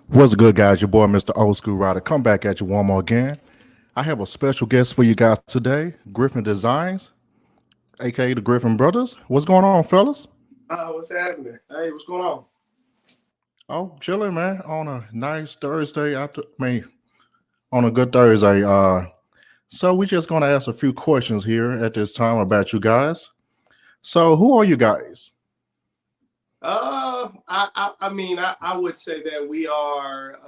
What's good, guys? Your boy, Mister Old Skool Ryder. Come back at you one more again. I have a special guest for you guys today, Griffin Designs, aka the Griffin Brothers. What's going on, fellas? What's happening? Hey, what's going on? Oh, chilling, man. On a nice Thursday on a good Thursday. So we're just gonna ask a few questions here at this time about you guys. So, who are you guys? I would say that we are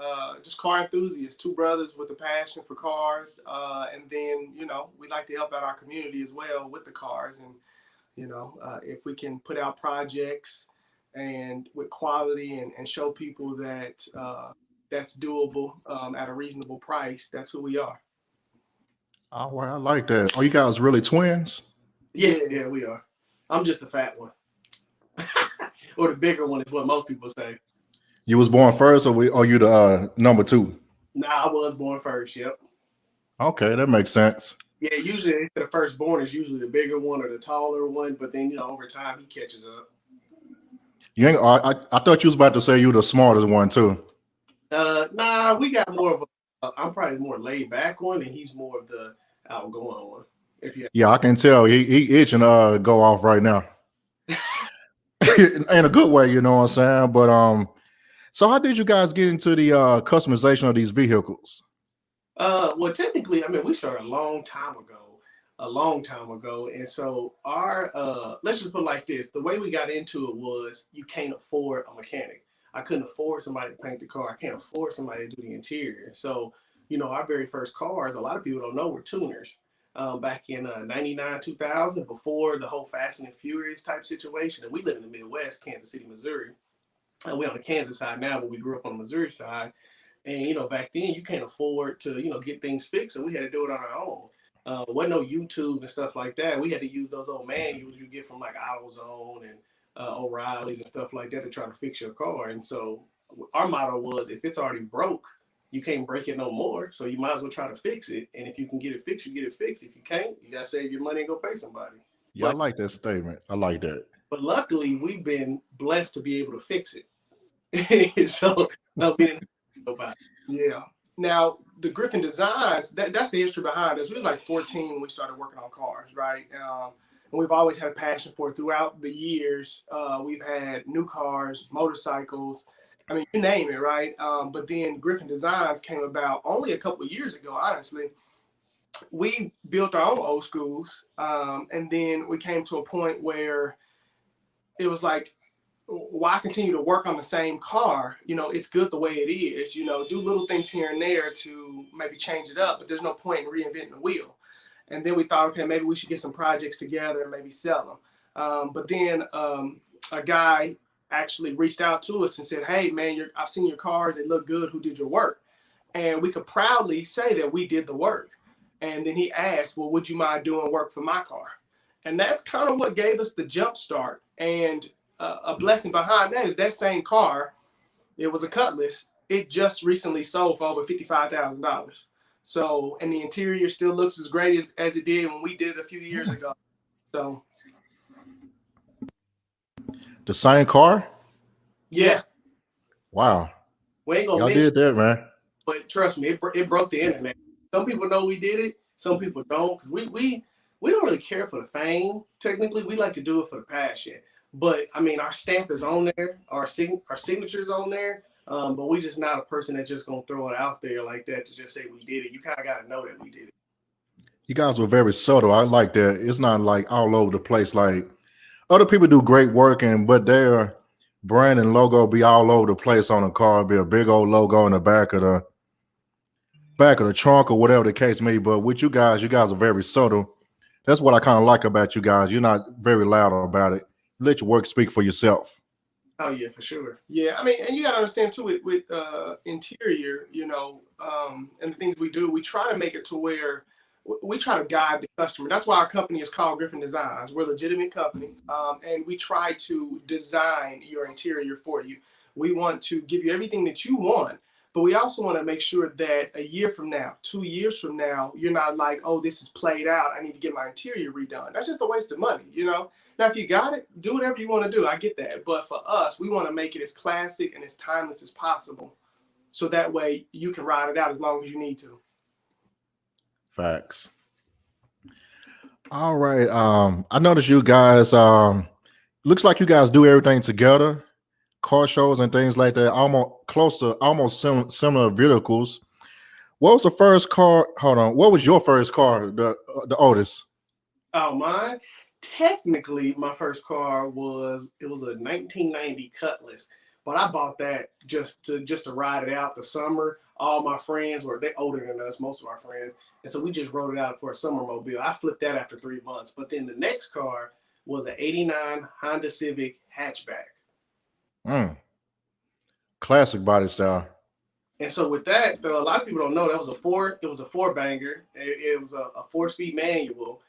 just car enthusiasts, two brothers with a passion for cars, and then we like to help out our community as well with the cars, and if we can put out projects and with quality and show people that that's doable at a reasonable price, that's who we are. Oh, well, I like that. Are you guys really twins? Yeah, we are. I'm just a fat one, or the bigger one is what most people say. You was born first, or are you the number two? Nah, I was born first. Yep. Okay, that makes sense. Yeah, usually it's the firstborn is usually the bigger one or the taller one, but then over time he catches up. You ain't, I thought you was about to say you the smartest one too. Nah, we got more of a. I'm probably more laid back one, and he's more of the outgoing one. If you, Yeah, I can tell he itching to go off right now. In a good way, you know what I'm saying? But so how did you guys get into the customization of these vehicles? well, technically, I mean, we started a long time ago, and so our let's just put it like this: the way we got into it was you can't afford a mechanic. I couldn't afford somebody to paint the car. I can't afford somebody to do the interior. So, our very first cars, a lot of people don't know, were tuners. Back in 99, 2000, before the whole Fast and Furious type situation. And we live in the Midwest, Kansas City, Missouri. We're on the Kansas side now, but we grew up on the Missouri side. And back then you can't afford to get things fixed, so we had to do it on our own. Wasn't no YouTube and stuff like that. We had to use those old manuals you get from like AutoZone and O'Reilly's and stuff like that to try to fix your car. And so our motto was, if it's already broke, you can't break it no more. So you might as well try to fix it. And if you can get it fixed, you get it fixed. If you can't, you gotta save your money and go pay somebody. Yeah, I But like that statement. I like that. but luckily we've been blessed to be able to fix it. So no, we didn't have nobody. Yeah. Now the Griffin Designs, that's the history behind us. We was like 14 when we started working on cars, right? And we've always had a passion for it throughout the years. We've had new cars, motorcycles. I mean, you name it, right? But then Griffin Designs came about only a couple of years ago, honestly. We built our own old schools. And then we came to a point where it was like, why continue to work on the same car? It's good the way it is. Do little things here and there to maybe change it up, but there's no point in reinventing the wheel. And then we thought, okay, maybe we should get some projects together and maybe sell them. But then a guy actually reached out to us and said, hey, man, I've seen your cars. They look good. Who did your work? And we could proudly say that we did the work. And then he asked, well, would you mind doing work for my car? And that's kind of what gave us the jump start. And a blessing behind that is that same car, it was a Cutlass. It just recently sold for over $55,000. So, and the interior still looks as great as it did when we did it a few years ago. So, The same car? yeah, Wow. we ain't gonna Y'all mention, did that, man. but trust me, it broke the internet. Some people know we did it, some people don't, because we don't really care for the fame. Technically, we like to do it for the passion. But I mean, our stamp is on there, our signature's on there. But we just not a person that's just gonna throw it out there like that to just say we did it. You kind of got to know that we did it. You guys were very subtle. I like that. It's not like all over the place. Like other people do great work, but their brand and logo be all over the place on a car. Be a big old logo in the back of the trunk or whatever the case may be. But with you guys are very subtle. That's what I kind of like about you guys. You're not very loud about it. Let your work speak for yourself. Oh yeah, for sure. Yeah, I mean, and you got to understand too with interior, and the things we do, we try to make it to where we try to guide the customer. That's why our company is called Griffin Designs. We're a legitimate company, and we try to design your interior for you. We want to give you everything that you want, but we also want to make sure that a year from now, 2 years from now, you're not like, oh, this is played out. I need to get my interior redone. That's just a waste of money. Now, if you got it, do whatever you want to do. I get that. But for us, we want to make it as classic and as timeless as possible. so that way you can ride it out as long as you need to. Facts. All right. I noticed you guys. Looks like you guys do everything together, car shows and things like that. Almost similar vehicles. What was the first car? Hold on. What was your first car? The oldest. Oh, mine. Technically, my first car was a 1990 Cutlass, but I bought that just to ride it out the summer. All my friends they older than us, most of our friends, and so we just rode it out for a summer mobile. I flipped that after 3 months, but then the next car was an '89 Honda Civic hatchback. Classic body style. And so with that, a lot of people don't know that was a four. It was a four banger. It was a 4-speed manual.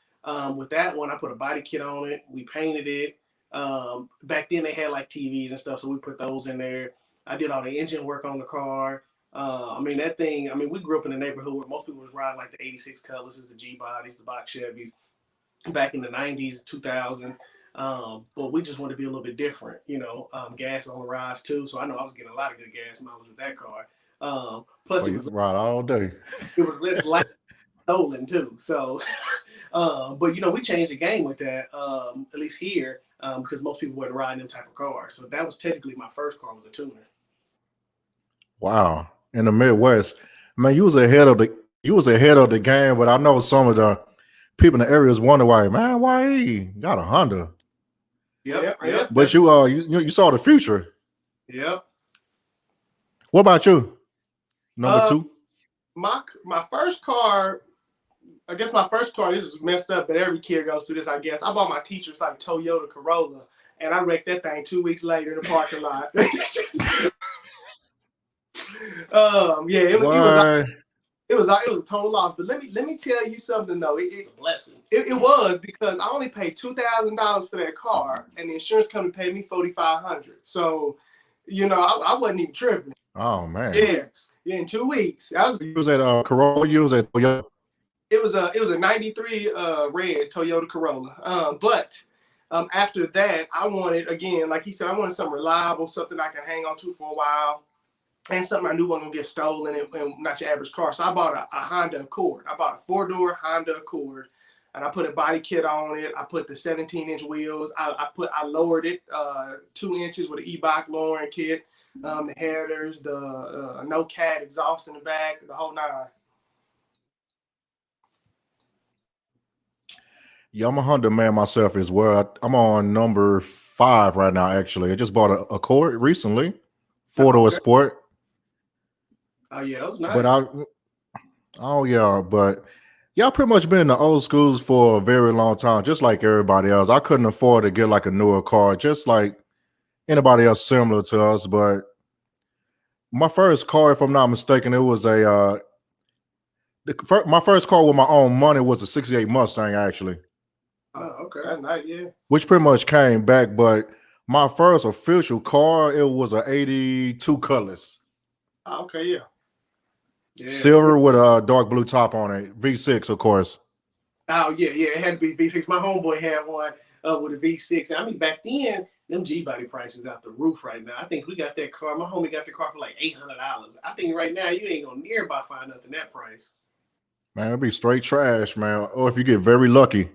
With that one, I put a body kit on it. We painted it. Back then they had like TVs and stuff, so we put those in there. I did all the engine work on the car. That thing. We grew up in a neighborhood where most people was riding like the '86 Cutlasses, the G bodies, the box Chevys, back in the '90s, 2000s. But we just wanted to be a little bit different, gas on the rise too. So I know I was getting a lot of good gas mileage with that car. Plus it was ride all day. It was less light stolen too. So, but we changed the game with that, at least here, because most people weren't riding them type of cars. So that was technically my first car was a tuner. Wow. In the Midwest, man, you was ahead of the game, but I know some of the people in the areas wonder why he got a Honda. Yep. But you saw the future. Yep. What about you? Number two? My first car, I guess my first car, this is messed up, but every kid goes through this, I guess. I bought my teacher's like Toyota Corolla, and I wrecked that thing 2 weeks later in the parking lot. It was a total loss. But let me tell you something though. It's a blessing. It was because I only paid $2,000 for that car, and the insurance company paid me $4,500. So, I wasn't even tripping. Oh man. Yeah. In 2 weeks, You was at Corolla. You was at Toyota. It was a '93 red Toyota Corolla. But after that, I wanted, again, like he said, I wanted something reliable, something I can hang on to for a while, and something I knew wasn't gonna get stolen and not your average car. So I bought a Honda Accord. I bought a 4-door Honda Accord, and I put a body kit on it. I put the 17-inch wheels. I lowered it 2 inches with an E-Bach lowering kit. The headers, the no cat exhaust in the back, the whole nine. Yeah, I'm a Honda man myself as well. I'm on number 5 right now. Actually, I just bought a Accord recently, 4-door Sport. Oh yeah, that was nice. But y'all pretty much been in the old schools for a very long time, just like everybody else. I couldn't afford to get like a newer car, just like anybody else similar to us. But my first car, if I'm not mistaken, it was my first car with my own money was a '68 Mustang, actually. Oh, okay, that's nice, yeah. Which pretty much came back, but my first official car, it was a '82 Cutlass. Oh, okay, yeah. Silver with a dark blue top on it, V6, of course. Oh yeah, it had to be V6. My homeboy had one with a V6. Back then, them G body prices out the roof right now. I think we got that car. My homie got the car for like $800. I think right now you ain't gonna nearby find nothing that price. Man, it'll be straight trash, man. Or if you get very lucky.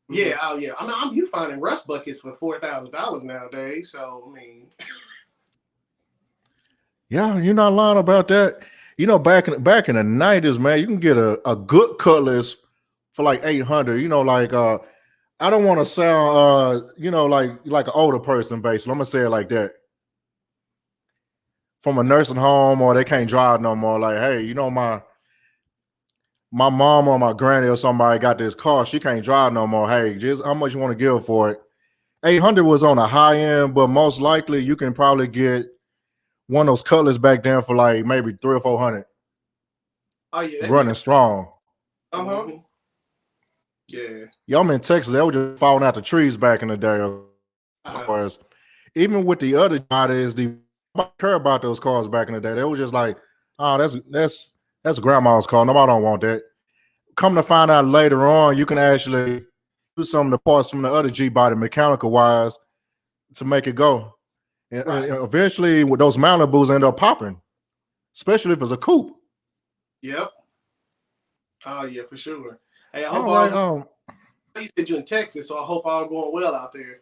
Yeah, oh yeah. You finding rust buckets for $4,000 nowadays. So yeah, you're not lying about that. Back in the '90s, man, you can get a good Cutlass for like $800. I don't want to sound like an older person, basically. I'm gonna say it like that. From a nursing home, or they can't drive no more. Like, hey, my mom or my granny or somebody got this car, she can't drive no more. Hey, just how much you want to give for it? 800 was on the high end, but most likely you can probably get one of those Cutlass back then for like maybe $300 or $400. Oh yeah, running strong. Yeah. I'm in Texas. They were just falling out the trees back in the day. Of course, even with the other bodies, they don't care about those cars back in the day. They were just like, oh, that's grandma's car. Nobody don't want that. Come to find out later on, you can actually do some of the parts from the other G body mechanical wise to make it go. And eventually, with those Malibus end up popping. especially if it's a coupe. Yep. Oh yeah, for sure. Hey, I hope All right. you said you're in Texas, so I hope all going well out there.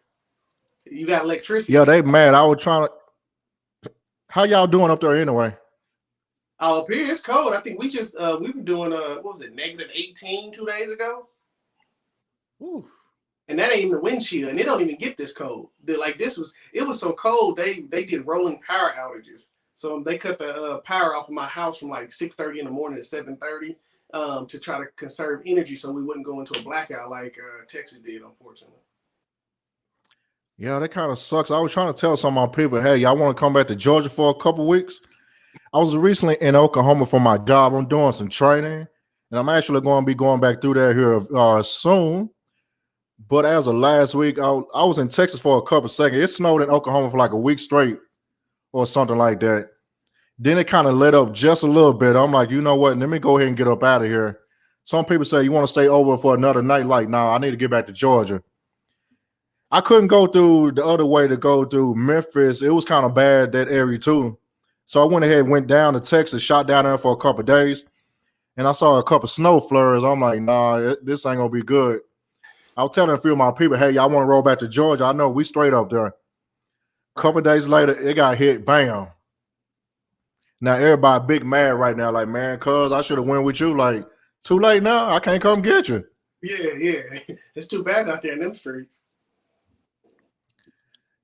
You got electricity? Yeah, they mad. I was trying to. How y'all doing up there anyway? Up here it's cold. I think we were doing what was it, -18 2 days ago? Ooh. And that ain't even the wind chill, and it don't even get this cold. It was so cold they did rolling power outages. So they cut the power off of my house from like 6:30 in the morning to 7:30 to try to conserve energy so we wouldn't go into a blackout like Texas did, unfortunately. Yeah, that kind of sucks. I was trying to tell some of my people, hey, y'all want to come back to Georgia for a couple weeks? I was recently in Oklahoma for my job. I'm doing some training, and I'm actually going to be going back through there here soon. But as of last week, I was in Texas for a couple seconds. It snowed in Oklahoma for like a week straight or something like that. Then it kind of let up just a little bit. I'm like, you know what? Let me go ahead and get up out of here. Some people say, you want to stay over for another night? Like, no, I need to get back to Georgia. I couldn't go through the other way to go through Memphis. It was kind of bad, that area too. So I went ahead and went down to Texas, shot down there for a couple of days, and I saw a couple snow flurries. I'm like, nah, this ain't going to be good. I was telling a few of my people, hey, y'all want to roll back to Georgia? I know we straight up there. A couple of days later, it got hit, bam. Now everybody big mad right now, like, man, cuz I should have went with you. Like, too late now. I can't come get you. Yeah. It's too bad out there in them streets.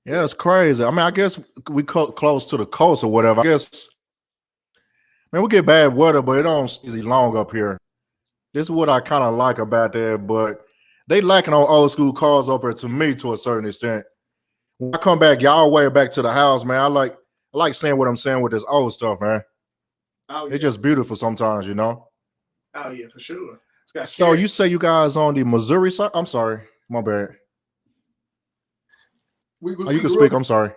Yeah, it's crazy. I mean, I guess we close to the coast or whatever. I guess, man, we get bad weather, but it don't easy long up here. This is what I kind of like about that, but they lacking on old school cars up here to me to a certain extent. When I come back, y'all way back to the house, man. I like saying what I'm saying with this old stuff, man. Oh, yeah. It's just beautiful sometimes, you know. Oh yeah, for sure. So you say you guys on the Missouri side? I'm sorry, my bad. You can speak. I'm sorry.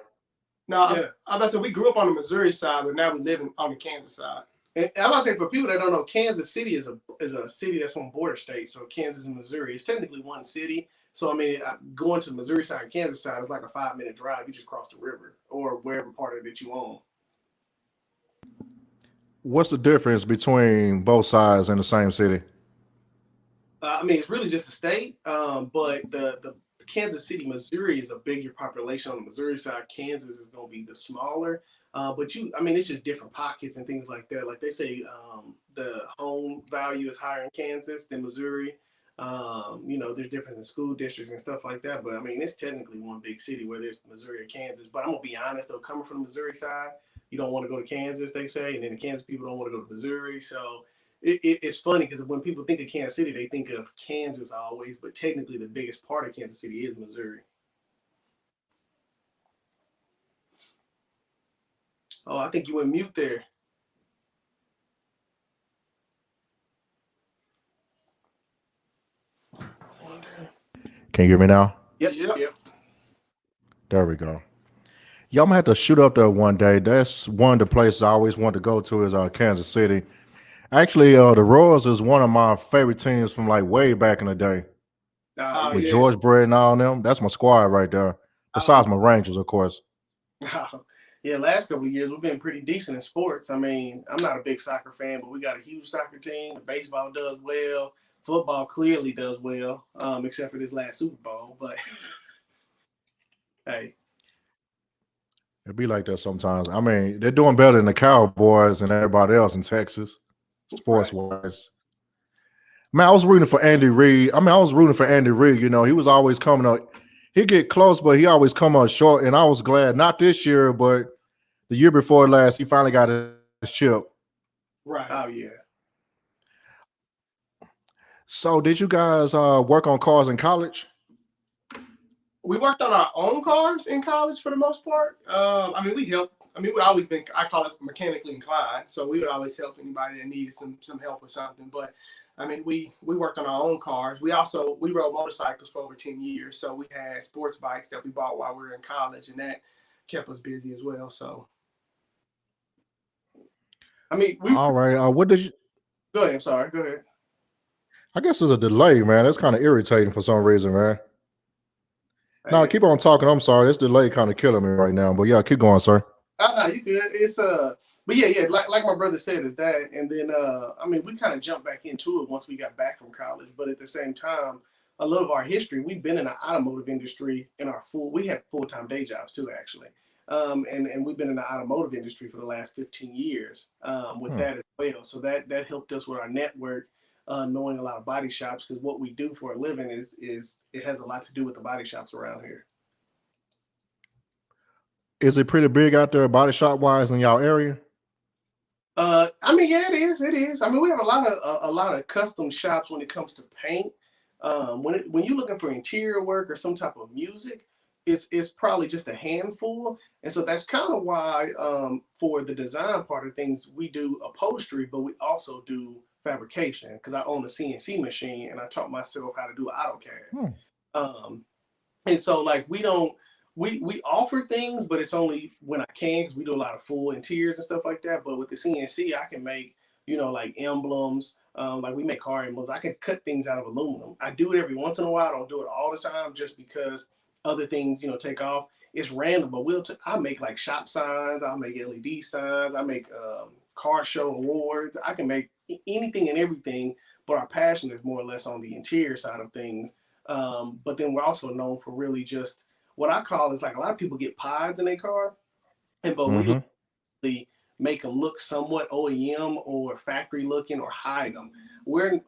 No, yeah. I'm about to say we grew up on the Missouri side, but now we live on the Kansas side. And I'm about to say for people that don't know, Kansas City is a city that's on border states. So Kansas and Missouri, it's technically one city. So I mean, going to the Missouri side and Kansas side is like a 5-minute drive. You just cross the river or wherever part of it you own. What's the difference between both sides in the same city? I mean, it's really just a state, but the Kansas City, Missouri is a bigger population on the Missouri side. Kansas is going to be the smaller. But it's just different pockets and things like that. Like they say, the home value is higher in Kansas than Missouri. There's difference in school districts and stuff like that. But I mean, it's technically one big city, whether it's Missouri or Kansas. But I'm gonna be honest though, coming from the Missouri side, you don't want to go to Kansas, they say, and then the Kansas people don't want to go to Missouri. So it's funny because when people think of Kansas City, they think of Kansas always, but technically the biggest part of Kansas City is Missouri. Oh, I think you went mute there. Can you hear me now? Yep. There we go. Y'all might have to shoot up there one day. That's one of the places I always want to go to is Kansas City. Actually, the Royals is one of my favorite teams from like way back in the day. With George Brett and all them. That's my squad right there. Besides my Rangers, of course. Yeah, last couple of years we've been pretty decent in sports. I mean, I'm not a big soccer fan, but we got a huge soccer team. Baseball does well. Football clearly does well, except for this last Super Bowl. But hey, it'd be like that sometimes. I mean, they're doing better than the Cowboys and everybody else in Texas, sports-wise. Man, I was rooting for Andy Reid. You know, he was always coming up. He'd get close, but he always come up short. And I was glad, not this year, but the year before last, he finally got his chip. Right. Oh, yeah. So did you guys work on cars in college? We worked on our own cars in college for the most part. We helped. We'd always been, I call us mechanically inclined. So we would always help anybody that needed some help with something. But we worked on our own cars. We rode motorcycles for over 10 years. So we had sports bikes that we bought while we were in college, and that kept us busy as well. So, all right. What did you? Go ahead. I'm sorry. Go ahead. I guess there's a delay, man. That's kind of irritating for some reason, man. No, keep on talking. I'm sorry. This delay kind of killing me right now. But yeah, keep going, sir. No, you good. It's But yeah, like my brother said, is that, and then I mean, we kind of jumped back into it once we got back from college. But at the same time, a lot of our history, we've been in the automotive industry in our we have full-time day jobs too, actually, and we've been in the automotive industry for the last 15 years with that as well. So that helped us with our network, knowing a lot of body shops, because what we do for a living is it has a lot to do with the body shops around here. Is it pretty big out there, body shop wise, in y'all area? I mean, yeah, it is. It is. I mean, we have a lot of custom shops when it comes to paint. When you're looking for interior work or some type of music, it's probably just a handful. And so that's kind of why for the design part of things, we do upholstery, but we also do fabrication, because I own a CNC machine and I taught myself how to do AutoCAD. And so like we offer things, but it's only when I can, because we do a lot of full interiors and stuff like that. But with the CNC, I can make, like emblems, like we make car emblems. I can cut things out of aluminum. I do it every once in a while. I don't do it all the time, just because other things, take off. It's random, but I make like shop signs. I'll make LED signs. I make car show awards. I can make anything and everything, but our passion is more or less on the interior side of things. But then we're also known for really just what I call is, like, a lot of people get pods in their car, but we really make them look somewhat OEM or factory looking, or hide them.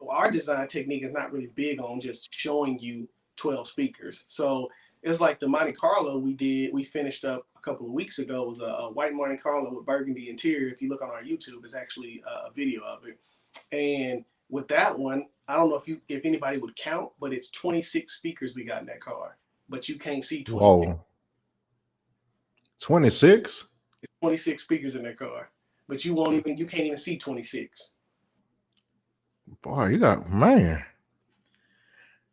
Our design technique is not really big on just showing you 12 speakers. So it's like the Monte Carlo we finished up a couple of weeks ago. It was a white Monte Carlo with burgundy interior. If you look on our YouTube, it's actually a video of it. And with that one, I don't know if anybody would count, but it's 26 speakers we got in that car. But you can't see 26. Whoa. 26? It's 26 speakers in that car. But you can't even see 26. Boy, man.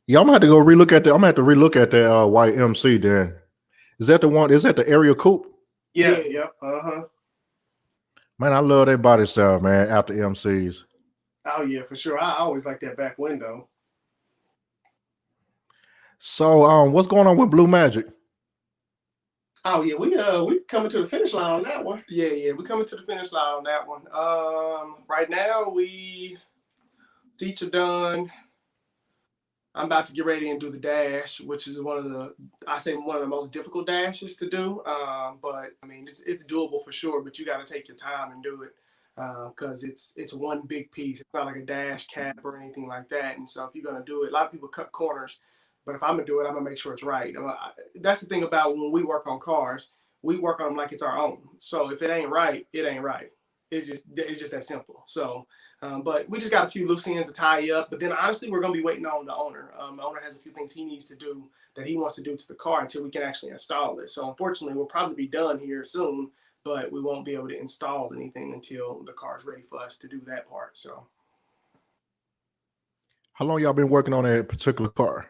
Yeah, I'm gonna have to go relook at that. I'm gonna have to relook at that white MC then. Is that the one? Is that the area coupe? Yeah. Man, I love that body style, man, after MCs. Oh yeah, for sure. I always like that back window. So what's going on with Blue Magic? Oh yeah, we coming to the finish line on that one. Yeah, we coming to the finish line on that one. Right now seats are done. I'm about to get ready and do the dash, which is one of the most difficult dashes to do. But I mean, it's doable for sure, but you got to take your time and do it, because it's one big piece. It's not like a dash cap or anything like that. And so if you're gonna do it, a lot of people cut corners, but if I'm gonna do it, I'm gonna make sure it's right. That's the thing about when we work on cars, we work on them like it's our own. So if it ain't right, it ain't right. It's just that simple. So. But we just got a few loose ends to tie up. But then honestly, we're going to be waiting on the owner. The owner has a few things he needs to do that he wants to do to the car until we can actually install it. So unfortunately, we'll probably be done here soon, but we won't be able to install anything until the car's ready for us to do that part. So. How long y'all been working on that particular car?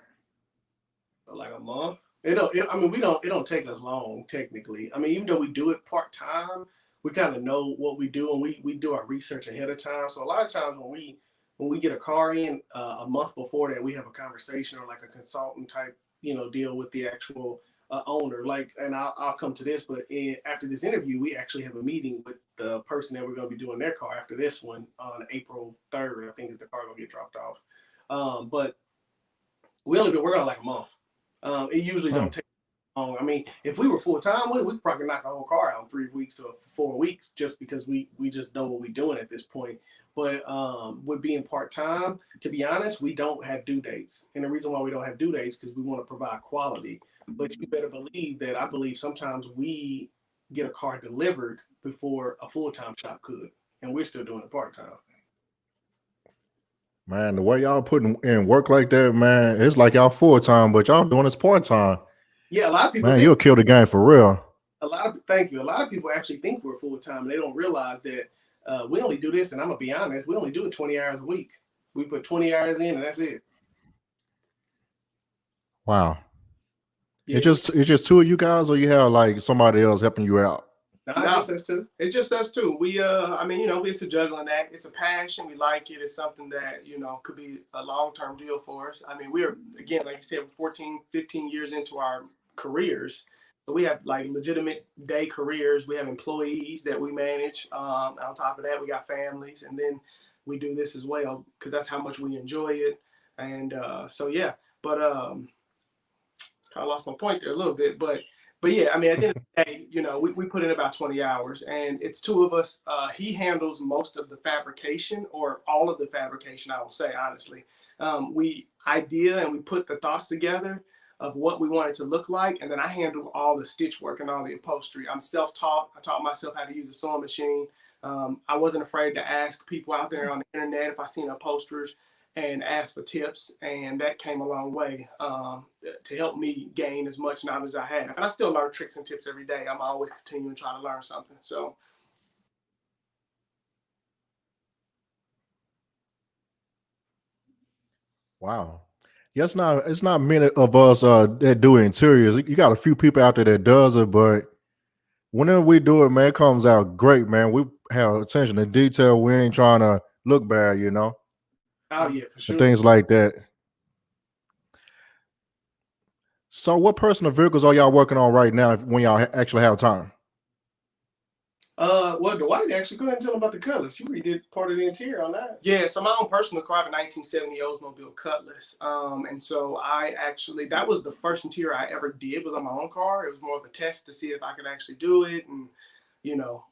Like a month. It don't take us long, technically. I mean, even though we do it part-time, we kind of know what we do, and we do our research ahead of time. So a lot of times when we get a car in, a month before that, we have a conversation or like a consultant type, deal with the actual owner. Like, and I'll come to this, but after this interview, we actually have a meeting with the person that we're going to be doing their car after this one on April 3rd. I think is the car going to get dropped off. But we only been working on like a month. It usually don't take. I mean, if we were full time, we could probably knock a whole car out in 3 weeks or 4 weeks, just because we just know what we're doing at this point. But with being part time, to be honest, we don't have due dates, and the reason why we don't have due dates is because we want to provide quality. But you better believe that I believe sometimes we get a car delivered before a full time shop could, and we're still doing it part time. Man, the way y'all putting in work like that, man, it's like y'all full time, but y'all doing this part time. Yeah, a lot of people. Man, you'll kill the game for real. Thank you. A lot of people actually think we're full time, and they don't realize that we only do this. And I'm gonna be honest, we only do it 20 hours a week. We put 20 hours in, and that's it. Wow. Yeah. It's just two of you guys, or you have like somebody else helping you out? No, it's just us two. It's just us two. We it's a juggling act. It's a passion. We like it. It's something that, could be a long-term deal for us. I mean, we're, again, like you said, 14, 15 years into our careers. So we have like legitimate day careers. We have employees that we manage. On top of that, we got families, and then we do this as well because that's how much we enjoy it. And so yeah, but kind of lost my point there a little bit, but yeah, I mean, at the end of the day, you know, we put in about 20 hours, and it's two of us. He handles most of the fabrication, or all of the fabrication, I will say honestly. We idea and we put the thoughts together of what we want it to look like, and then I handle all the stitch work and all the upholstery. I'm self-taught. I taught myself how to use a sewing machine. I wasn't afraid to ask people out there on the internet if I seen upholsterers and ask for tips, and that came a long way to help me gain as much knowledge as I have. And I still learn tricks and tips every day. I'm always continuing to try to learn something. So Wow. Yeah, it's not many of us that do interiors. You got a few people out there that does it, but whenever we do it, man, it comes out great, man. We have attention to detail. We ain't trying to look bad, oh yeah, for and sure. things like that. So, what personal vehicles are y'all working on right now when y'all actually have time? Well, Dwight, actually, go ahead and tell them about the Cutlass. You redid part of the interior on that. Yeah, so my own personal car, I have a 1970 Oldsmobile Cutlass. And so that was the first interior I ever did was on my own car. It was more of a test to see if I could actually do it and, you know,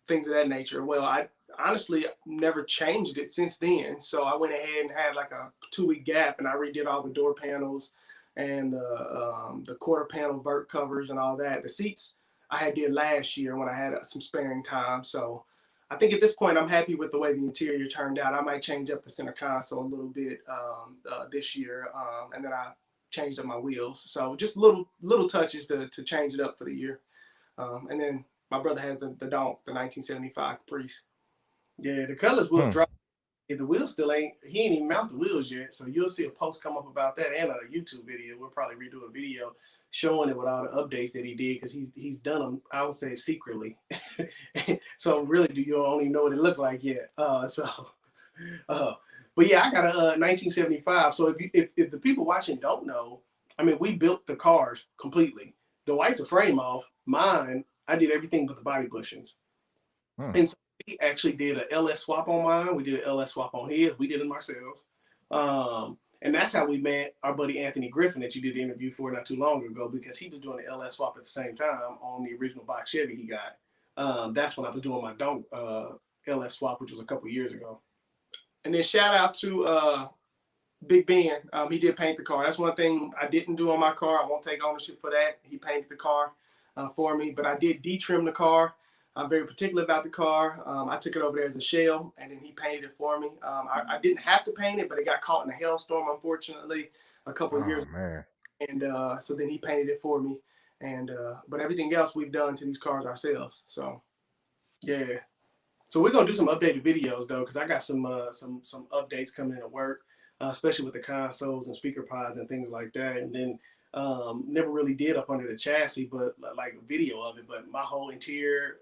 things of that nature. Well, I honestly never changed it since then. So I went ahead and had like a 2-week gap, and I redid all the door panels and the quarter panel vert covers and all that. The seats I had did last year when I had some sparing time. So I think at this point I'm happy with the way the interior turned out. I might change up the center console a little bit this year, and then I changed up my wheels. So just little touches to change it up for the year. And then my brother has the Donk, the 1975 Caprice. Yeah, the colors will drop. The wheels still he ain't even mount the wheels yet. So you'll see a post come up about that and a YouTube video. We'll probably redo a video showing it with all the updates that he did because he's done them, I would say, secretly. So really, you don't even know what it looked like yet. But yeah, I got a 1975. So if the people watching don't know, I mean, we built the cars completely. The white's a frame off. Mine, I did everything but the body bushings. And so we actually did an LS swap on mine. We did an LS swap on his. We did them ourselves. And that's how we met our buddy Anthony Griffin that you did the interview for not too long ago, because he was doing the LS swap at the same time on the original box Chevy he got. That's when I was doing my Donk LS swap, which was a couple years ago. And then shout out to Big Ben. He did paint the car. That's one thing I didn't do on my car. I won't take ownership for that. He painted the car for me, but I did de-trim the car. I'm very particular about the car. I took it over there as a shell, and then he painted it for me. I didn't have to paint it, but it got caught in a hailstorm, unfortunately, a couple of years ago. Man. And so then he painted it for me. And but everything else we've done to these cars ourselves. So yeah. So we're gonna do some updated videos though, because I got some updates coming into work, especially with the consoles and speaker pods and things like that. And then never really did up under the chassis, but like a video of it. But my whole interior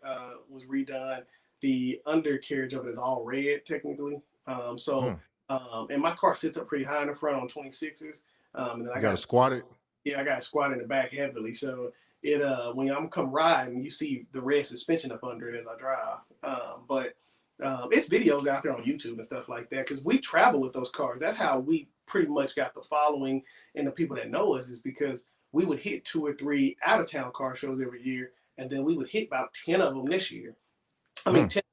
was redone. The undercarriage of it is all red technically. And my car sits up pretty high in the front on 26s. And then I got to squat it. Yeah, I got to squat in the back heavily. So it when I'm come riding, you see the red suspension up under it as I drive. But it's videos out there on YouTube and stuff like that, because we travel with those cars. That's how we pretty much got the following and the people that know us, is because we would hit 2 or 3 out of town car shows every year, and then we would hit about 10 of them this year. I mean, 10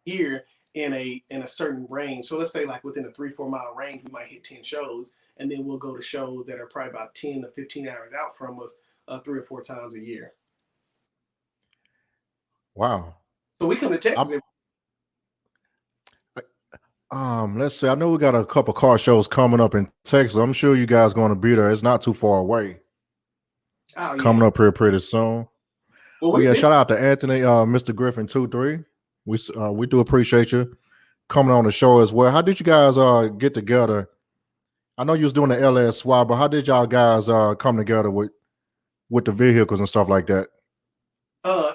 a year in a certain range. So let's say like within a 3-4 mile range, we might hit 10 shows, and then we'll go to shows that are probably about 10 to 15 hours out from us 3 or 4 times a year. Wow. So we come to Texas. Let's see. I know we got a couple car shows coming up in Texas. I'm sure you guys going to be there. It's not too far away. Oh, coming up here pretty soon. Well, shout out to Anthony, Mr. Griffin 23. We do appreciate you coming on the show as well. How did you guys get together? I know you was doing the LS swap, but how did y'all guys come together with the vehicles and stuff like that?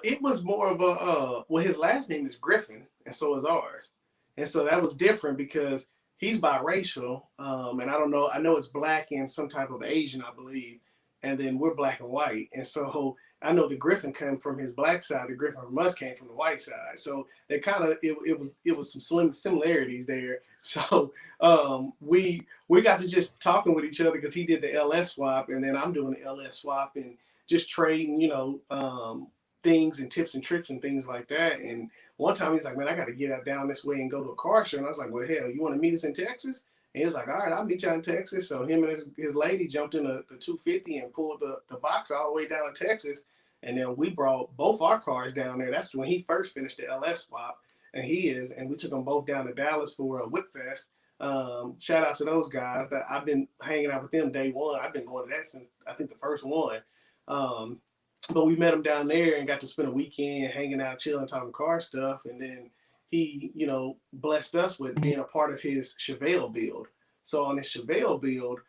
It was more of a well, his last name is Griffin, and so is ours. And so that was different because he's biracial, and I don't know. I know it's black and some type of Asian, I believe, and then we're black and white. And so I know the Griffin came from his black side, the Griffin from us came from the white side. So they kind of it was some slim similarities there. So we got to just talking with each other because he did the LS swap and then I'm doing the LS swap and just trading, things and tips and tricks and things like that. And one time he's like, man, I got to get out down this way and go to a car show. And I was like, well, hell, you want to meet us in Texas? And he was like, all right, I'll meet you in Texas. So him and his lady jumped in the 250 and pulled the box all the way down to Texas. And then we brought both our cars down there. That's when he first finished the LS swap. And we took them both down to Dallas for a Whip Fest. Shout out to those guys that I've been hanging out with them day one. I've been going to that since I think the first one. But we met him down there and got to spend a weekend hanging out, chilling, talking car stuff. And then he, blessed us with being a part of his Chevelle build. So on his Chevelle build,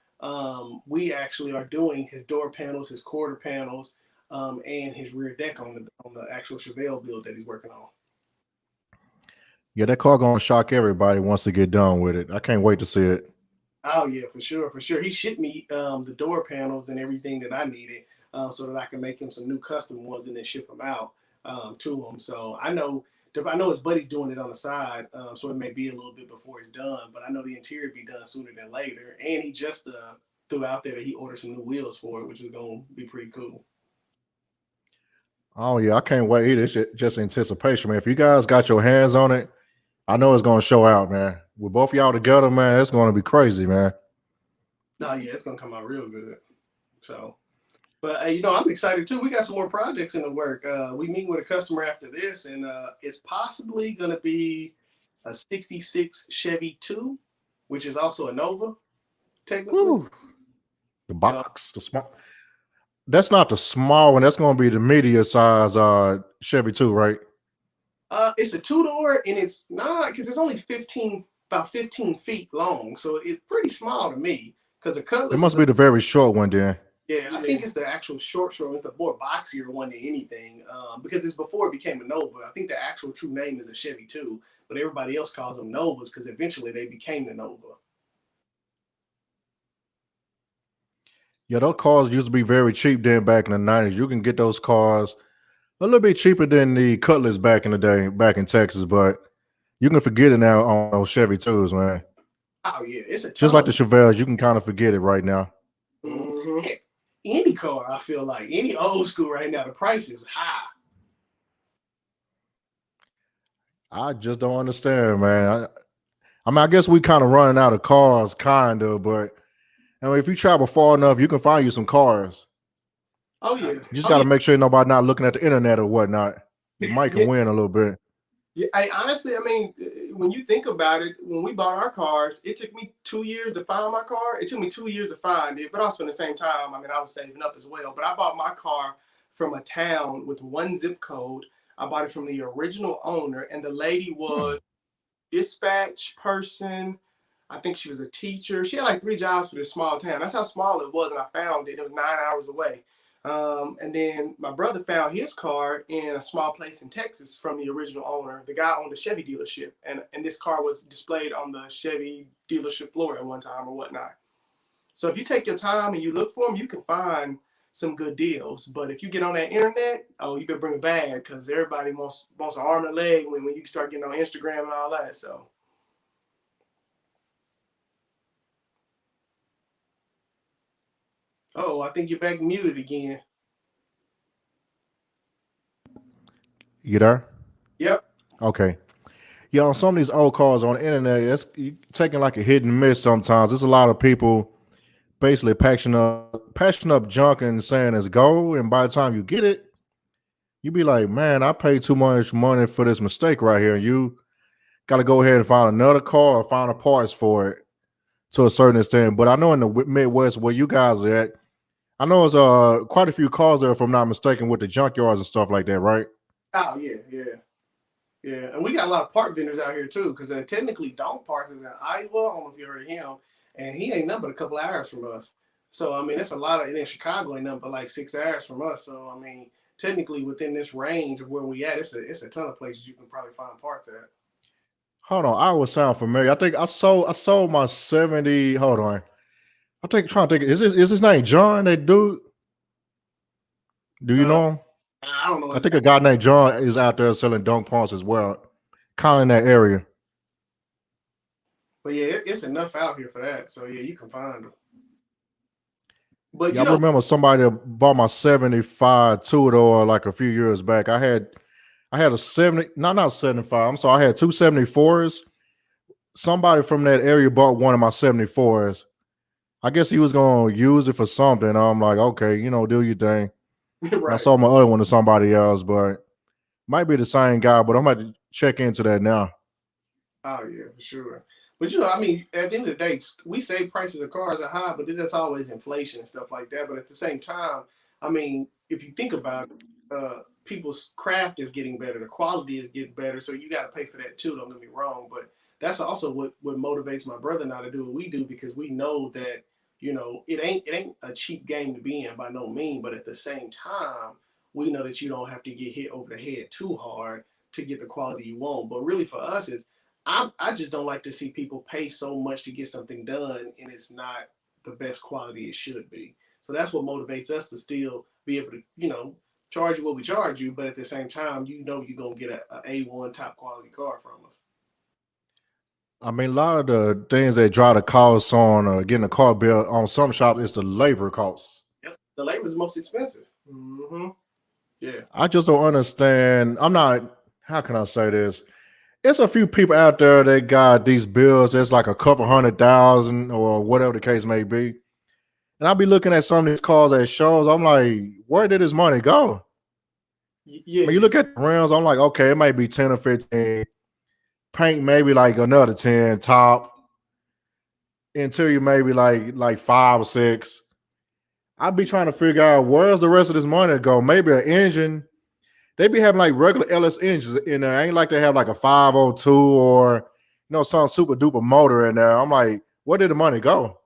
we actually are doing his door panels, his quarter panels, and his rear deck on the actual Chevelle build that he's working on. Yeah, that car gonna shock everybody once they get done with it. I can't wait to see it. Oh yeah, for sure. He shipped me the door panels and everything that I needed, so that I can make him some new custom ones and then ship them out to him. So I know his buddy's doing it on the side, so it may be a little bit before it's done, but I know the interior be done sooner than later. And he just threw out there that he ordered some new wheels for it, which is gonna be pretty cool. Oh yeah, I can't wait either. It's just anticipation, man. If you guys got your hands on it, I know it's gonna show out, man. With both of y'all together, man, it's gonna be crazy, man. Oh yeah, it's gonna come out real good. So, but I'm excited too. We got some more projects in the work. We meet with a customer after this, and it's possibly gonna be a '66 Chevy 2, which is also a Nova, technically. Woo. The box, the small. That's not the small one. That's gonna be the medium size Chevy 2, right? It's a 2-door, and it's not because it's only about 15 feet long, so it's pretty small to me. Because the Cutlass, it must be the very short one, then. Yeah, I think it's the actual short. It's the more boxier one than anything. Because it's before it became a Nova. I think the actual true name is a Chevy 2, but everybody else calls them Novas because eventually they became the Nova. Yeah, those cars used to be very cheap then back in the 90s. You can get those cars a little bit cheaper than the Cutlass back in the day, back in Texas, but you can forget it now on those Chevy 2s, man. Oh yeah, it's a just like the Chevelles. You can kind of forget it right now. Mm-hmm. Any car, I feel like any old school right now, the price is high. I just don't understand, man. I mean, I guess we kind of running out of cars, kind of, but if you travel far enough, you can find you some cars. Oh yeah, you just got to make sure nobody not looking at the internet or whatnot. You might can win a little bit. Yeah, honestly, I mean, when you think about it, when we bought our cars, it took me 2 years to find my car. It took me 2 years to find it, but also in the same time, I mean, I was saving up as well. But I bought my car from a town with one zip code. I bought it from the original owner, and the lady was dispatch person. I think she was a teacher. She had like 3 jobs for this small town. That's how small it was, and I found it. It was 9 hours away. And then my brother found his car in a small place in Texas from the original owner. The guy owned a Chevy dealership, and this car was displayed on the Chevy dealership floor at one time or whatnot. So if you take your time and you look for them, you can find some good deals. But if you get on that internet, you better bring a bag because everybody wants an arm and a leg when you start getting on Instagram and all that. So. Oh, I think you're back muted again. You there? Yep. Okay. Yeah, on some of these old cars on the internet, it's taking like a hit and miss sometimes. There's a lot of people basically patching up junk and saying it's gold, and by the time you get it, you be like, man, I paid too much money for this mistake right here. You got to go ahead and find another car or find a parts for it to a certain extent. But I know in the Midwest where you guys are at, I know it's quite a few cars there, if I'm not mistaken, with the junkyards and stuff like that, right? Oh yeah. And we got a lot of part vendors out here too, because technically Donk Parts is in Iowa. I don't know if you heard of him, and he ain't nothing but a couple hours from us. So I mean, it's a lot of, and in Chicago ain't nothing but like 6 hours from us. So I mean, technically within this range of where we at, it's a ton of places you can probably find parts at. Hold on, Iowa sound familiar. I think I sold my 70. Hold on. I think trying to think. Is his name John? That dude? Do you know him? I don't know I his think name, a guy named John is out there selling dunk pumps as well, kind of in that area. but yeah, it's enough out here for that. So yeah, you can find them. But Yeah, I remember somebody that bought my 75 two-door like a few years back. I had a 70, not 75. I'm sorry, I had two 74s. Somebody from that area bought one of my 74s. I guess he was gonna use it for something. I'm like, okay, do your thing. And I right. sold my other one to somebody else, but might be the same guy, but I'm about to check into that now. Oh yeah, for sure. But I mean, at the end of the day, we say prices of cars are high, but that's always inflation and stuff like that. But at the same time, I mean, if you think about it, people's craft is getting better, the quality is getting better, so you got to pay for that too. Don't get me wrong, but that's also what motivates my brother and I to do what we do because we know that it ain't a cheap game to be in by no means. But at the same time, we know that you don't have to get hit over the head too hard to get the quality you want. But really, for us, I just don't like to see people pay so much to get something done and it's not the best quality it should be. So that's what motivates us to still be able to, charge you what we charge you, but at the same time, you're gonna get a A1 top quality car from us. I mean, a lot of the things that drive the costs on getting a car built on some shops is the labor costs. Yep. The labor is most expensive. Mm-hmm. Yeah. I just don't understand. I'm not. How can I say this? It's a few people out there that got these bills. It's like a couple 100,000 or whatever the case may be. And I'll be looking at some of these cars at shows. I'm like, where did this money go? I mean, you Yeah. look at the rims. I'm like, okay, it might be 10 or 15. Paint maybe like another 10. Top interior maybe like 5 or 6. I'd be trying to figure out where's the rest of this money go. Maybe an engine. They be having like regular LS engines in there. Ain't like they have like a 502 or some super duper motor in there. I'm like, where did the money go?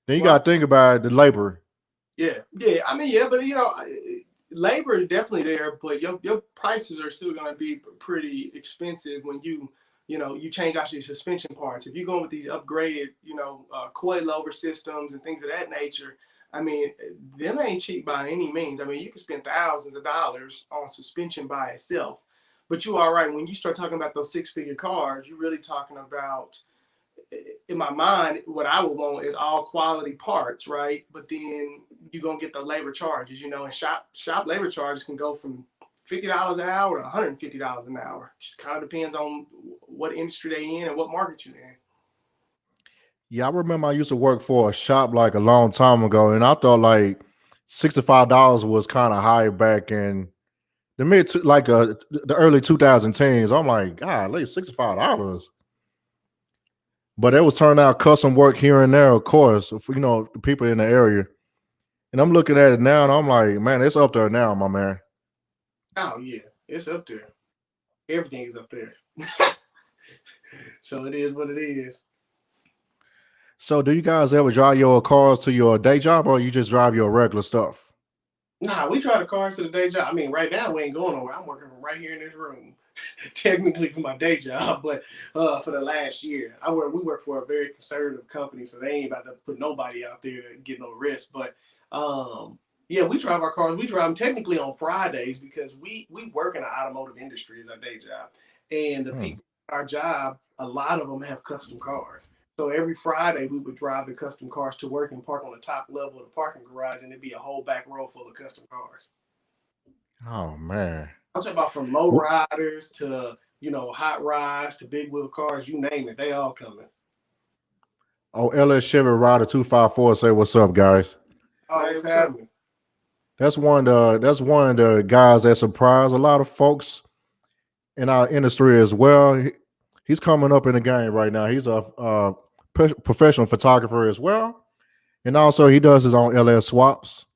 Then you Well, got to think about the labor. yeah. I mean, yeah, but labor is definitely there, but your prices are still going to be pretty expensive when you change out your suspension parts. If you're going with these upgraded, coilover systems and things of that nature, I mean, them ain't cheap by any means. I mean, you can spend thousands of dollars on suspension by itself. But you are right. When you start talking about those six-figure cars, you're really talking about, in my mind, what I would want is all quality parts, right? But then you're gonna get the labor charges, and shop labor charges can go from $50 an hour to $150 an hour. Just kind of depends on what industry they in and what market you're in. Yeah, I remember I used to work for a shop like a long time ago, and I thought like $65 was kind of high back in the the early 2010s. I'm like, God, like $65. But it was turning out custom work here and there, of course, for, the people in the area. And I'm looking at it now and I'm like, man, it's up there now, my man. Oh yeah, it's up there. Everything is up there. So it is what it is. So do you guys ever drive your cars to your day job or you just drive your regular stuff? Nah, we try the cars to the day job. I mean, right now we ain't going nowhere. I'm working from right here in this room, technically for my day job, but for the last year, we work for a very conservative company, so they ain't about to put nobody out there to get no risk. But yeah, we drive our cars. We drive them technically on Fridays because we work in the automotive industry as our day job, and the Hmm. people at our job, a lot of them have custom cars. So every Friday we would drive the custom cars to work and park on the top level of the parking garage, and it'd be a whole back row full of custom cars. Oh man. I'm talking about from low Wh- riders to hot rides to big wheel cars, you name it, they all coming. Oh, LS Chevy Rider 254 say what's up, guys. Oh, what's happening? That's one of the guys that surprised a lot of folks in our industry as well. He's coming up in the game right now. He's a professional photographer as well, and also he does his own LS swaps.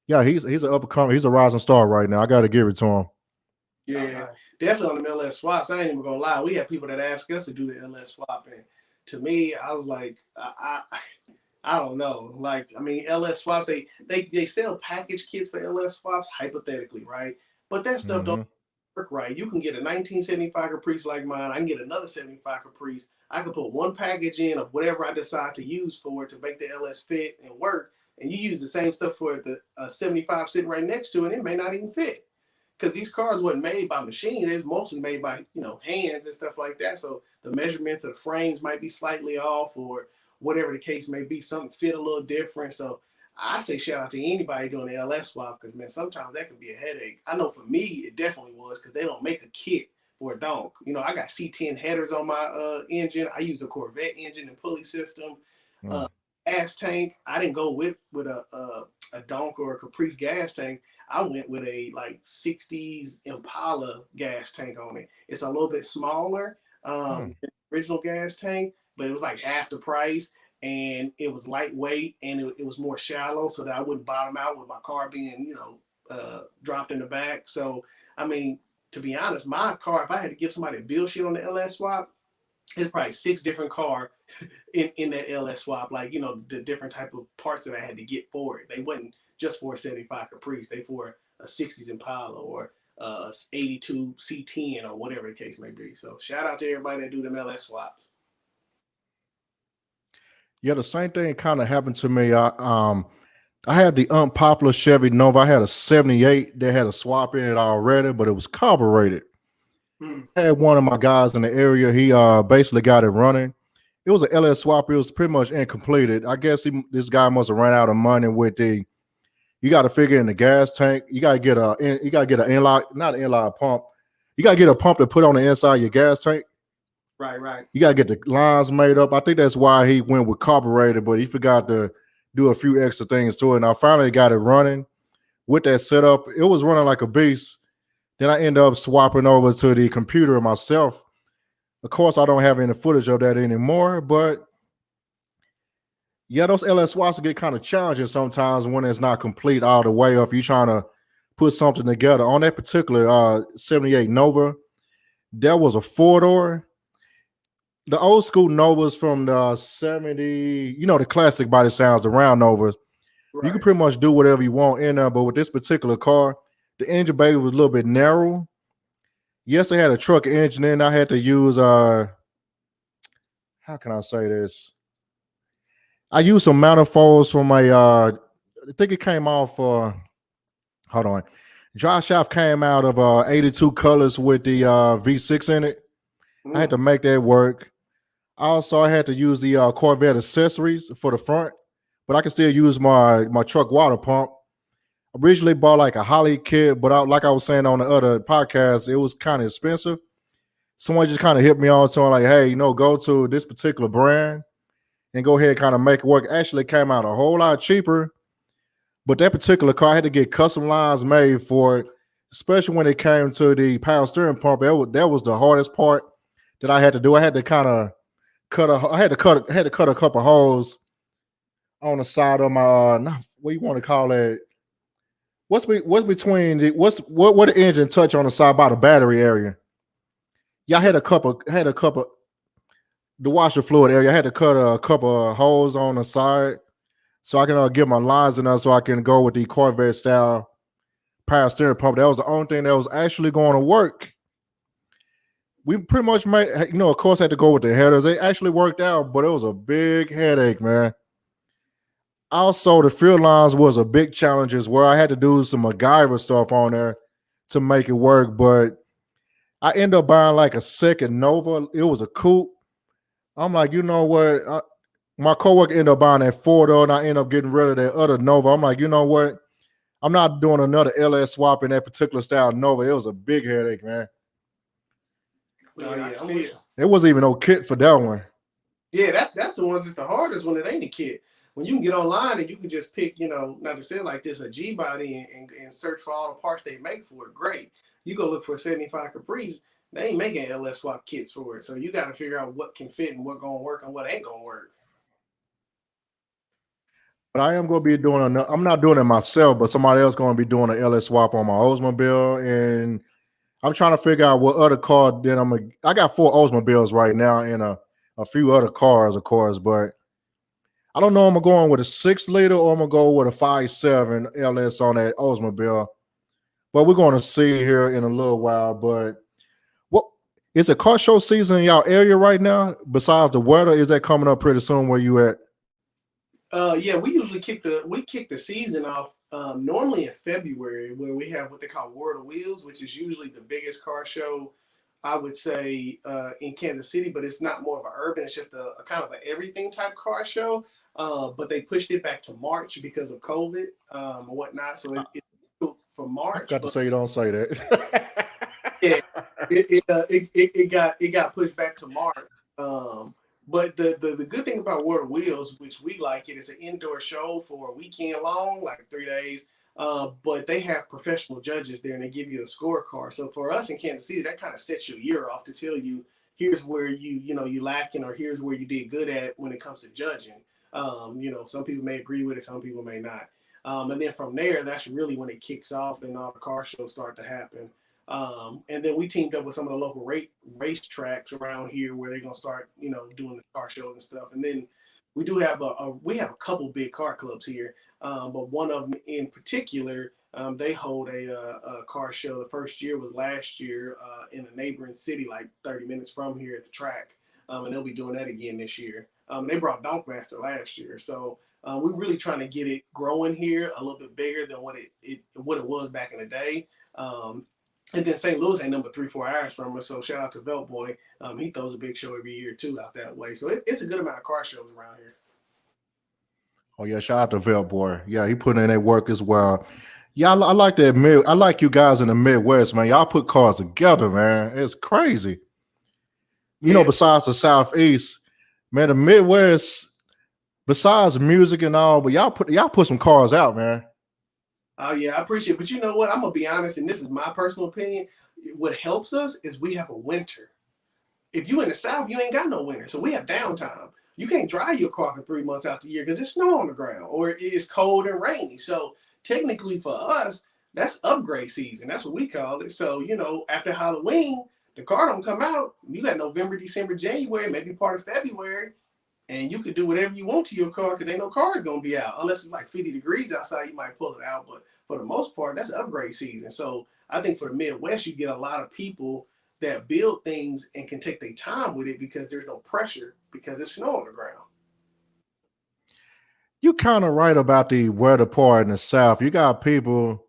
Yeah, he's an up and coming. He's a rising star right now. I got to give it to him. Yeah, definitely on the LS swaps. I ain't even gonna lie. We have people that ask us to do the LS swap, and to me, I was like, I don't know. Like, I mean, LS swaps, they sell package kits for LS swaps, hypothetically, right? But that stuff don't Hmm. work right. You can get a 1975 Caprice like mine. I can get another 75 Caprice. I can put one package in of whatever I decide to use for it to make the LS fit and work. and you use the same stuff for the 75 sitting right next to it, and it may not even fit. Because these cars wasn't made by machines. They was mostly made by, hands and stuff like that. So the measurements of the frames might be slightly off, or whatever the case may be. Something fit a little different. So I say shout out to anybody doing the LS swap, because, man, sometimes that can be a headache. I know for me, it definitely was, because they don't make a kit for a donk. I got C10 headers on my engine. I used a Corvette engine and pulley system. Gas tank, I didn't go with a donk or a Caprice gas tank. I went with a like 60s Impala gas tank on it. It's a little bit smaller than the original gas tank, but it was like half the price, and it was lightweight, and it was more shallow, so that I wouldn't bottom out with my car being, dropped in the back. So, I mean, to be honest, my car, if I had to give somebody a bill sheet on the LS swap, it's probably 6 different cars in that LS swap, like, the different type of parts that I had to get for it. They wasn't just for a 75 Caprice, they for a 60s Impala or 82 C10 or whatever the case may be. So shout out to everybody that do them LS swaps. Yeah, the same thing kind of happened to me. I had the unpopular Chevy Nova. I had a 78 that had a swap in it already, but it was carbureted. I had one of my guys in the area. He basically got it running. It was an LS swap. It was pretty much incompleted. I guess this guy must have ran out of money with the. You got to figure in the gas tank. You got to get an inline, not an inline pump. You got to get a pump to put on the inside of your gas tank. Right. You got to get the lines made up. I think that's why he went with carbureted, but he forgot to do a few extra things to it. And I finally got it running with that setup. It was running like a beast. Then I ended up swapping over to the computer myself. Of course, I don't have any footage of that anymore, but yeah, those LS swaps get kind of challenging sometimes when it's not complete all the way, or if you're trying to put something together. On that particular 78 Nova, there was a 4-door. The old school Novas from the 70, the classic body sounds, the round Novas. Right. You can pretty much do whatever you want in there, but with this particular car, the engine bay was a little bit narrow. Yes, I had a truck engine in. I had to use, how can I say this? I used some manifolds from my, I think it came off, hold on. Drive shaft came out of 82 colors with the V6 in it. I had to make that work. Also, I had to use the Corvette accessories for the front, but I can still use my truck water pump. I originally bought like a Holly kit, but like I was saying on the other podcast, it was kind of expensive. Someone just kind of hit me on, so I'm like, hey, go to this particular brand and go ahead and kind of make it work. Actually, it came out a whole lot cheaper, but that particular car, I had to get custom lines made for it, especially when it came to the power steering pump. That was the hardest part that I had to do. I had to kind of cut a couple holes on the side of my what you want to call it? What's between what the engine touch on the side by the battery area? Yeah, I had a couple the washer fluid area. I had to cut a couple of holes on the side so I can get my lines in there so I can go with the Corvette style power steering pump. That was the only thing that was actually going to work. We pretty much made, of course, had to go with the headers. It actually worked out, but it was a big headache, man. Also, the fuel lines was a big challenge as well. I had to do some MacGyver stuff on there to make it work, but I ended up buying like a second Nova. It was a coupe. I'm like, you know what? My coworker ended up buying that 4-door, and I ended up getting rid of that other Nova. I'm like, you know what? I'm not doing another LS swap in that particular style Nova. It was a big headache, man. It wasn't even no kit for that one. Yeah, that's the ones that's the hardest when it ain't a kit. When you can get online and you can just pick, not to say it like this, a G body and search for all the parts they make for it, great. You go look for a 75 Caprice, they ain't making LS swap kits for it. So you got to figure out what can fit and what gonna work and what ain't gonna work. But I am going to be doing I'm not doing it myself, but somebody else going to be doing an LS swap on my Oldsmobile, and I'm trying to figure out what other car then I got 4 Oldsmobiles right now and a few other cars, of course, but I don't know. I'm going with a 6-liter or I'm going to go with a 5.7 LS on that Oldsmobile. But we're going to see here in a little while. But what is a car show season in y'all area right now? Besides the weather, is that coming up pretty soon where you at? Yeah, we usually kick the season off normally in February, where we have what they call World of Wheels, which is usually the biggest car show, I would say, in Kansas City, but it's not more of an urban. It's just a kind of an everything type car show. But they pushed it back to March because of COVID or whatnot. So it's for I March, forgot to but say you don't say that. yeah, it got pushed back to March. But the good thing about World of Wheels, which we like it, is an indoor show for a weekend long, like 3 days. But they have professional judges there, and they give you a scorecard. So for us in Kansas City, that kind of sets your year off to tell you here's where you lacking, or here's where you did good at when it comes to judging. Some people may agree with it, some people may not. And then from there, that's really when it kicks off and all the car shows start to happen. And then we teamed up with some of the local race tracks around here where they're gonna start, doing the car shows and stuff. And then we do have we have a couple big car clubs here, but one of them in particular, they hold a car show. The first year was last year in a neighboring city, like 30 minutes from here at the track, and they'll be doing that again this year. They brought Donk Master last year, so we're really trying to get it growing here a little bit bigger than what it was back in the day. And then St. Louis ain't number 3-4 hours from us, so shout out to Belt Boy. He throws a big show every year too out that way. So it's a good amount of car shows around here. Oh yeah, shout out to Vel Boy. Yeah, he put in that work as well. Yeah, I like that. I like you guys in the Midwest, man. Y'all put cars together, man. It's crazy. Besides the Southeast, man, the Midwest, besides music and all, but y'all put some cars out, man. Oh yeah, I appreciate it. But you know what? I'm gonna be honest, and this is my personal opinion. What helps us is we have a winter. If you in the South, you ain't got no winter. So we have downtime. You can't drive your car for 3 months out the year because it's snow on the ground or it's cold and rainy. So technically for us, that's upgrade season. That's what we call it. So, after Halloween, the car don't come out. You got November, December, January, maybe part of February, and you can do whatever you want to your car because ain't no car is going to be out. Unless it's like 50 degrees outside, you might pull it out. But for the most part, that's upgrade season. So I think for the Midwest, you get a lot of people that build things and can take their time with it because there's no pressure because it's snow on the ground. You kind of right about the weather part in the South. You got people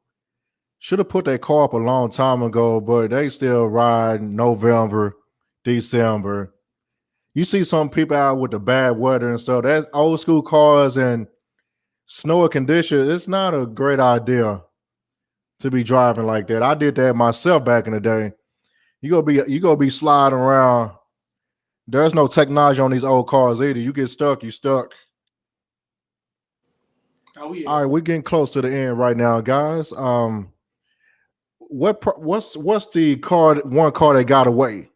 should have put their car up a long time ago, but they still ride November, December. You see some people out with the bad weather and stuff. That's old school cars and snowy conditions. It's not a great idea to be driving like that. I did that myself back in the day. You gonna be sliding around. There's no technology on these old cars either. You get stuck, you stuck. Oh yeah. All right, we're getting close to the end right now, guys. What's the one car that got away?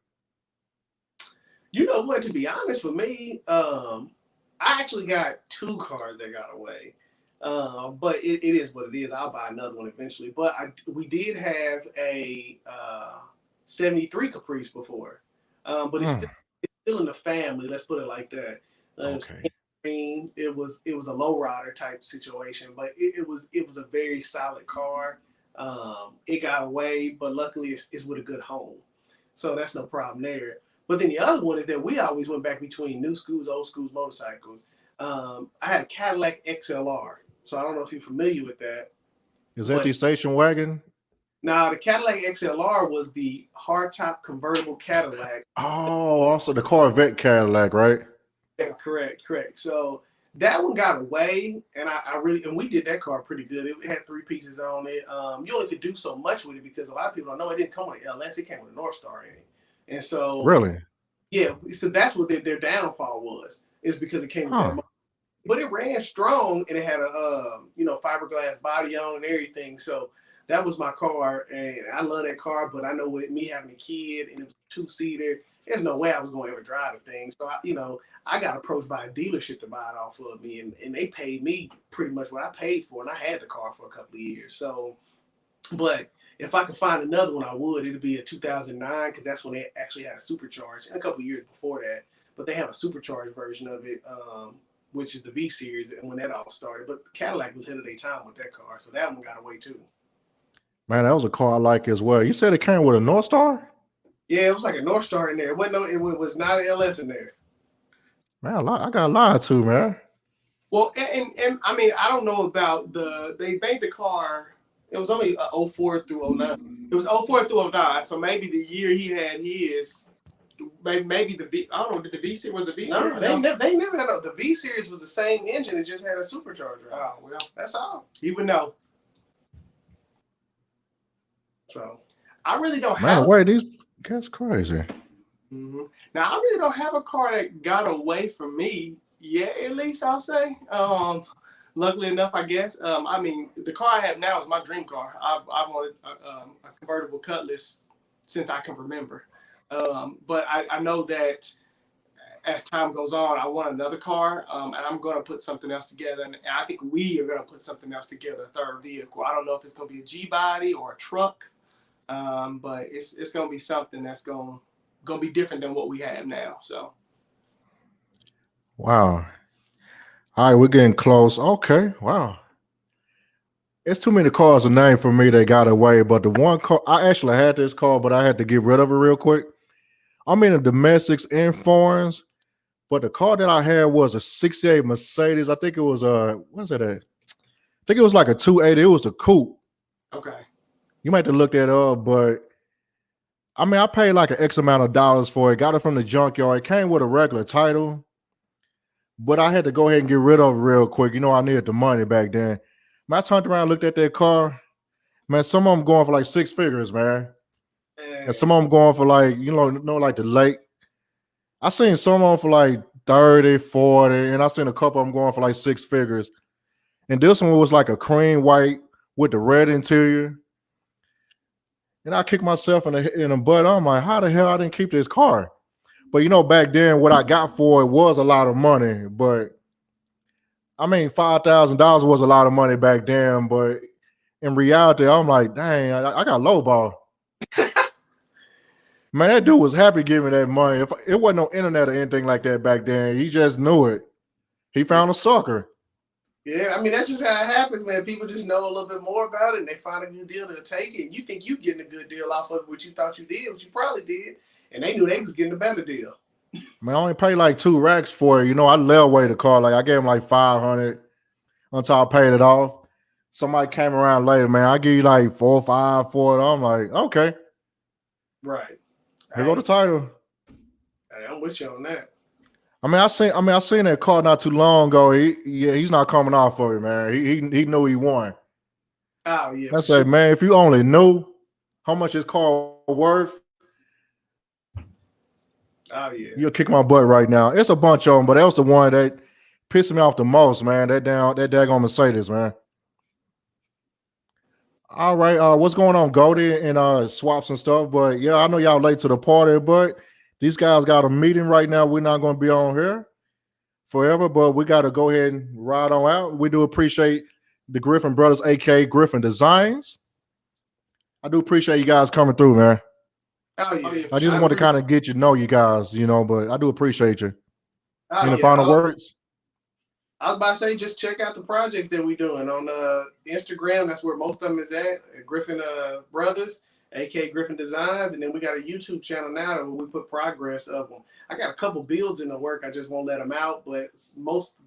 You know what? To be honest, for me, I actually got 2 cars that got away. But it is what it is. I'll buy another one eventually. But we did have a 73 Caprice before, but it's still in the family. Let's put it like that. Okay. It was a low rider type situation, but it was a very solid car. It got away, but luckily it's with a good home, so that's no problem there. But then the other one is that we always went back between new schools, old schools, motorcycles. I had a Cadillac XLR, so I don't know if you're familiar with that. Is that the station wagon? Now, the Cadillac XLR was the hardtop convertible Cadillac. Oh, also the Corvette Cadillac, right? Yeah, correct. So that one got away, and and we did that car pretty good. It had 3 pieces on it. You only could do so much with it because a lot of people don't know it didn't come with an LS. It came with a North Star in it. And so really, yeah, so that's what their downfall was, is because it came with that much. But it ran strong, and it had a fiberglass body on and everything. So that was my car, and I love that car. But I know with me having a kid and it was a 2-seater, there's no way I was going to ever drive the thing. So I got approached by a dealership to buy it off of me, and they paid me pretty much what I paid for, and I had the car for a couple of years. So, but if I could find another one, I would. It'd be a 2009 because that's when they actually had a supercharged, and a couple of years before that. But they have a supercharged version of it, which is the V series, and when that all started. But Cadillac was ahead of their time with that car, so that one got away too. Man, that was a car I like as well. You said it came with a North Star? Yeah, it was like a North Star in there. It was not an LS in there. Man, I got lied to, man. Well, and I mean, I don't know about they made the car. It was only 04 through 09. It was 04 through 09. So maybe the year he had his, maybe the V. I don't know. Did the V series was the V series? No, they never had the V series was the same engine. It just had a supercharger. Oh well, That's all. he would know. So I really don't Man, have. the way these that's crazy. Mm-hmm. Now I really don't have a car that got away from me yet. At least I'll say. Luckily enough, I guess. I mean, the car I have now is my dream car. I've wanted a convertible Cutlass since I can remember. But I know that as time goes on, I want another car, and I'm going to put something else together. And I think we are going to put something else together, a third vehicle. I don't know if it's going to be a G-body or a truck, but it's going to be something that's going to be different than what we have now. So. Wow. All right, we're getting close. Okay, wow. It's too many cars to name for me that got away, but the one car I actually had this car, but I had to get rid of it real quick. I'm in the domestics and foreigns, but the car that I had was a 68 Mercedes. I think it was what's it at? I think it was like a 280. It was a coupe. Okay. You might have to look that up, but I mean, I paid like an X amount of dollars for it. Got it from the junkyard. It came with a regular title. But I had to go ahead and get rid of it real quick. You know, I needed the money back then. Man, I turned around, looked at that car. Man, some of them going for like 6 figures, man. And some of them going for like, like the late. I seen some of them for like 30, 40, and I seen a couple of them going for like 6 figures. And this one was like a cream white with the red interior. And I kicked myself in the butt. I'm like, how the hell I didn't keep this car? But back then, what I got for it was a lot of money. But I mean, $5,000 was a lot of money back then. But in reality, I'm like, dang, I got lowball. Man, that dude was happy giving me that money. If it wasn't no internet or anything like that back then, he just knew it. He found a sucker. Yeah, I mean, that's just how it happens, man. People just know a little bit more about it, and they find a good deal, they'll take it. You think you're getting a good deal off of what you thought you did, what you probably did. And they knew they was getting a better deal. Man, I only paid like 2 racks for it. I let away the car. Like I gave him like 500 until I paid it off. Somebody came around later, man. I give you like 4 or 5 for it. I'm like, okay. Right. Here go the title. Hey, I'm with you on that. I seen that car not too long ago. He's not coming off of it, man. He knew he won. Oh yeah. I said, man, if you only knew how much his car worth. Oh yeah, you'll kick my butt right now. It's a bunch of them, but that was the one that pissed me off the most, man. That daggone Mercedes, man. All right, what's going on, Goldie, and swaps and stuff? But yeah, I know y'all late to the party, but these guys got a meeting right now. We're not going to be on here forever, but we got to go ahead and ride on out. We do appreciate the Griffin Brothers, aka Griffin Designs. I do appreciate you guys coming through, man. Oh yeah. I just want to kind of get you to know you guys, but I do appreciate you. Any final words? I was about to say, just check out the projects that we're doing on Instagram. That's where most of them is at Griffin Brothers, aka Griffin Designs, and then we got a YouTube channel now where we put progress of them. I got a couple builds in the work. I just won't let them out, but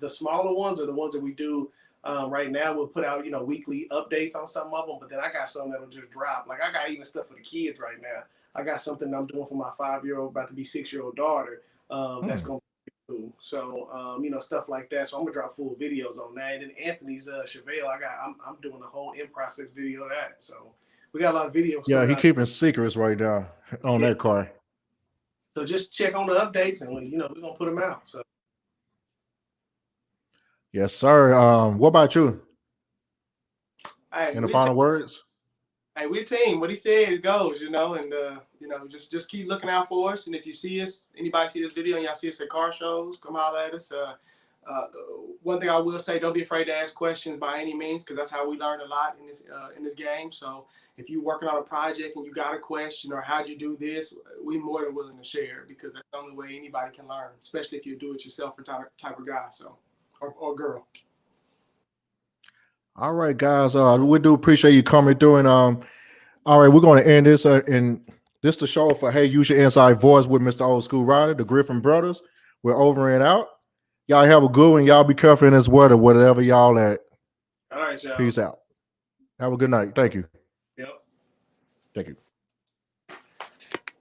the smaller ones are the ones that we do right now. We'll put out weekly updates on some of them, but then I got some that'll just drop. Like I got even stuff for the kids right now. I got something I'm doing for my 5-year-old, about to be 6-year-old daughter. That's going to be cool. So, stuff like that. So I'm gonna drop full videos on that. And then Anthony's Chevelle, I'm doing a whole in process video of that. So we got a lot of videos. Yeah, he keeping secrets right now on that car. So just check on the updates, and we're gonna put them out. So yes, sir. What about you? Hey, in the final words? Hey, we're a team. What he said, it goes, and just keep looking out for us. And if you see us, anybody see this video and y'all see us at car shows, come holler at us. One thing I will say, don't be afraid to ask questions by any means, because that's how we learn a lot in this game. So if you're working on a project and you got a question or how'd you do this, we're more than willing to share, because that's the only way anybody can learn, especially if you do it yourself or type of guy, or girl. All right, guys. We do appreciate you coming through. And all right, we're going to end this. And this is the show for Hey, Use Your Inside Voice with Mr. Old Skool Ryder, the Griffin Brothers. We're over and out. Y'all have a good one. Y'all be careful in this weather, whatever y'all at. All right, y'all. Peace out. Have a good night. Thank you. Yep. Thank you.